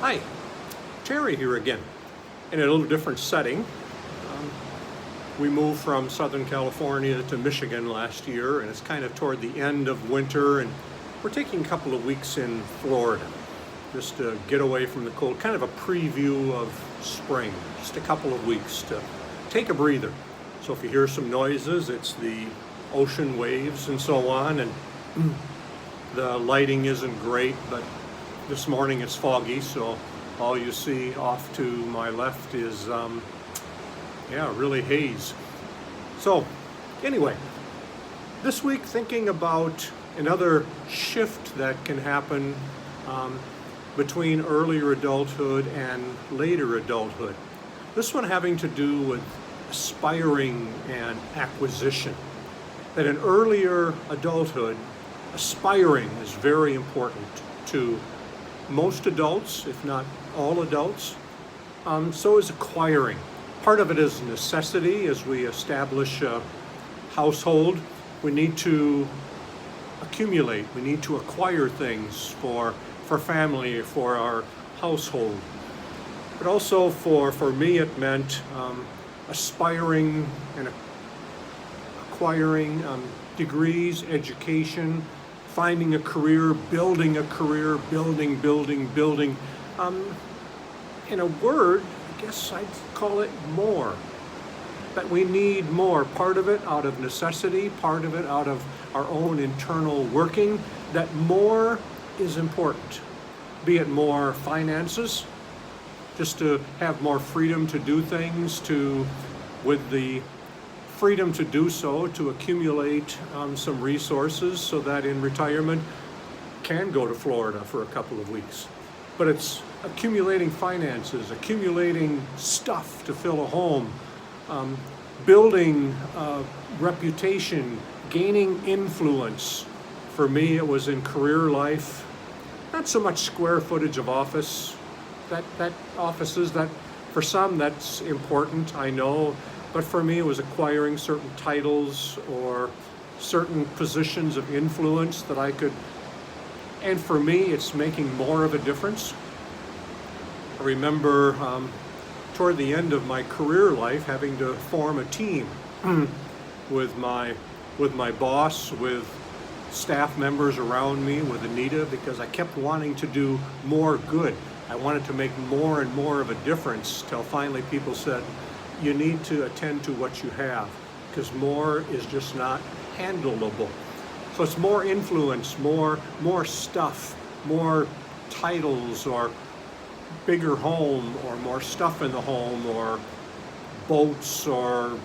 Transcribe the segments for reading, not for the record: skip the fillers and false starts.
Hi, Terry here again, in a little different setting. We moved from Southern California to Michigan last year, and it's kind of toward the end of winter, and we're taking a couple of weeks in Florida just to get away from the cold, kind of a preview of spring, just a couple of weeks to take a breather. So if you hear some noises, it's the ocean waves and so on, and the lighting isn't great, but this morning it's foggy, so all you see off to my left is, really haze. So anyway, this week thinking about another shift that can happen between earlier adulthood and later adulthood. This one having to do with aspiring and acquisition. That in earlier adulthood, aspiring is very important to most adults, if not all adults. So is acquiring. Part of it is necessity. As we establish a household, we need to accumulate. We need to acquire things for family, for our household. But also for me, it meant aspiring and acquiring degrees, education, finding a career, building, building. In a word, I guess I'd call it more. But we need more. Part of it out of necessity, part of it out of our own internal working, that more is important. Be it more finances, just to have more freedom to do things, with the freedom to do so, to accumulate some resources so that in retirement can go to Florida for a couple of weeks. But it's accumulating finances, accumulating stuff to fill a home, building reputation, gaining influence. For me, it was in career life, not so much square footage of office, that offices, that for some that's important, I know. But for me, it was acquiring certain titles or certain positions of influence that I could, and for me, it's making more of a difference. I remember toward the end of my career life having to form a team with my boss, with staff members around me, with Anita, because I kept wanting to do more good. I wanted to make more and more of a difference till finally people said, you need to attend to what you have, because more is just not handleable. So it's more influence, more stuff, more titles, or bigger home, or more stuff in the home, or boats, or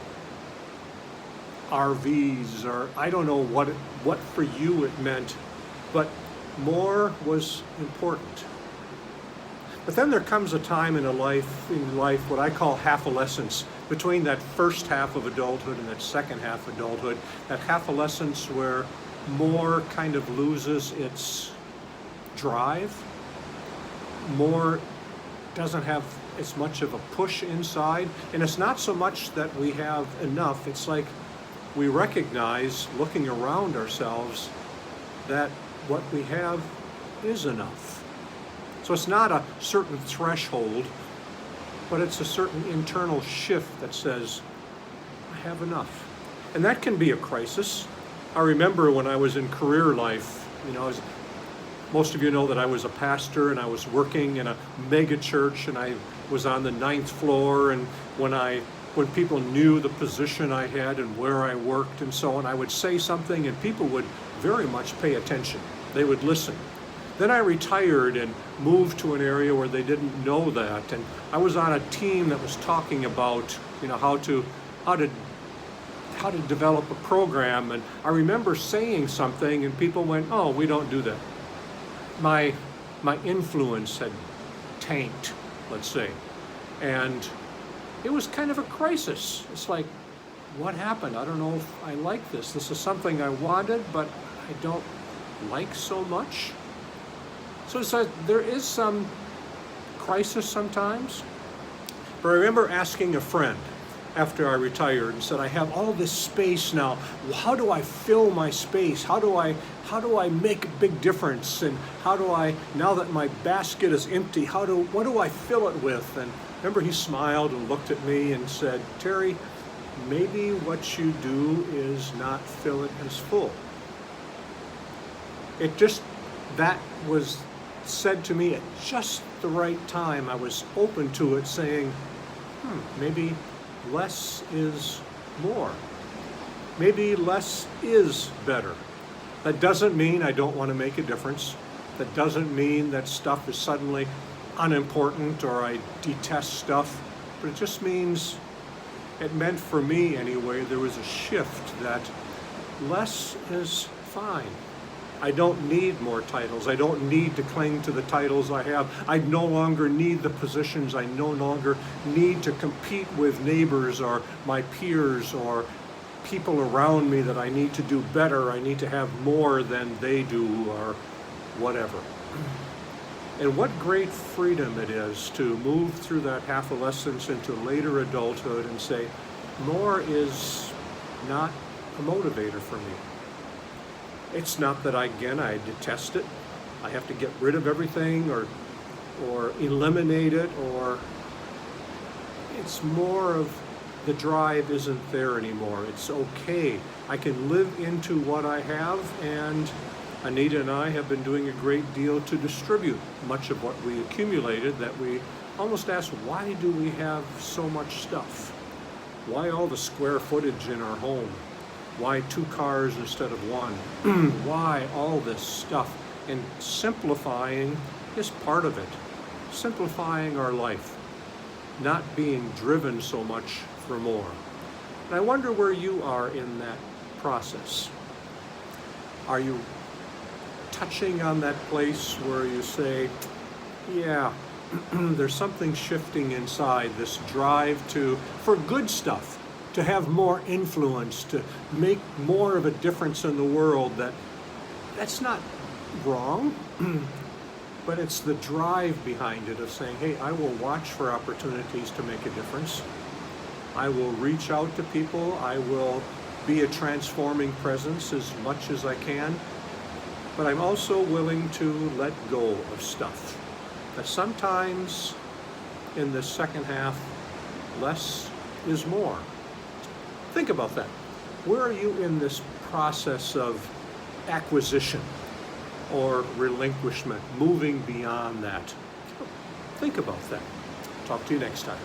RVs, or I don't know what for you it meant, but more was important. But then there comes a time in life, what I call half-adolescence, between that first half of adulthood and that second half of adulthood, that half-adolescence where more kind of loses its drive, more doesn't have as much of a push inside, and it's not so much that we have enough, it's like we recognize, looking around ourselves, that what we have is enough. So it's not a certain threshold, but it's a certain internal shift that says, I have enough. And that can be a crisis. I remember when I was in career life, as most of you know, that I was a pastor and I was working in a mega church and I was on the 9th floor, and when people knew the position I had and where I worked and so on, I would say something and people would very much pay attention. They would listen. Then I retired and moved to an area where they didn't know that, and I was on a team that was talking about, how to develop a program, and I remember saying something and people went, "Oh, we don't do that." My influence had tanked, let's say, and it was kind of a crisis. It's like, what happened? I don't know if I like this. This is something I wanted, but I don't like so much. So it's like there is some crisis sometimes. But I remember asking a friend. after I retired and said, I have all this space now. How do I fill my space? How do I make a big difference? And how do I, now that my basket is empty, what do I fill it with? And remember, he smiled and looked at me and said, Terry, maybe what you do is not fill it as full. That was said to me at just the right time. I was open to it, saying, maybe less is more. Maybe less is better. That doesn't mean I don't want to make a difference. That doesn't mean that stuff is suddenly unimportant or I detest stuff. But it just means, it meant for me anyway, there was a shift that less is fine. I don't need more titles. I don't need to cling to the titles I have. I no longer need the positions. I no longer need to compete with neighbors or my peers or people around me that I need to do better. I need to have more than they do or whatever. And what great freedom it is to move through that half-adolescence into later adulthood and say, more is not a motivator for me. It's not that I detest it. I have to get rid of everything or eliminate it, or it's more of the drive isn't there anymore. It's okay. I can live into what I have, and Anita and I have been doing a great deal to distribute much of what we accumulated, that we almost ask, why do we have so much stuff? Why all the square footage in our home? Why 2 cars instead of 1? Why all this stuff? And simplifying is part of it. Simplifying our life. Not being driven so much for more. And I wonder where you are in that process. Are you touching on that place where you say, yeah, there's something shifting inside, this drive for good stuff, to have more influence, to make more of a difference in the world. That's not wrong, but it's the drive behind it of saying, hey, I will watch for opportunities to make a difference. I will reach out to people. I will be a transforming presence as much as I can. But I'm also willing to let go of stuff. That sometimes in the second half, less is more. Think about that. Where are you in this process of acquisition or relinquishment, moving beyond that? Think about that. Talk to you next time.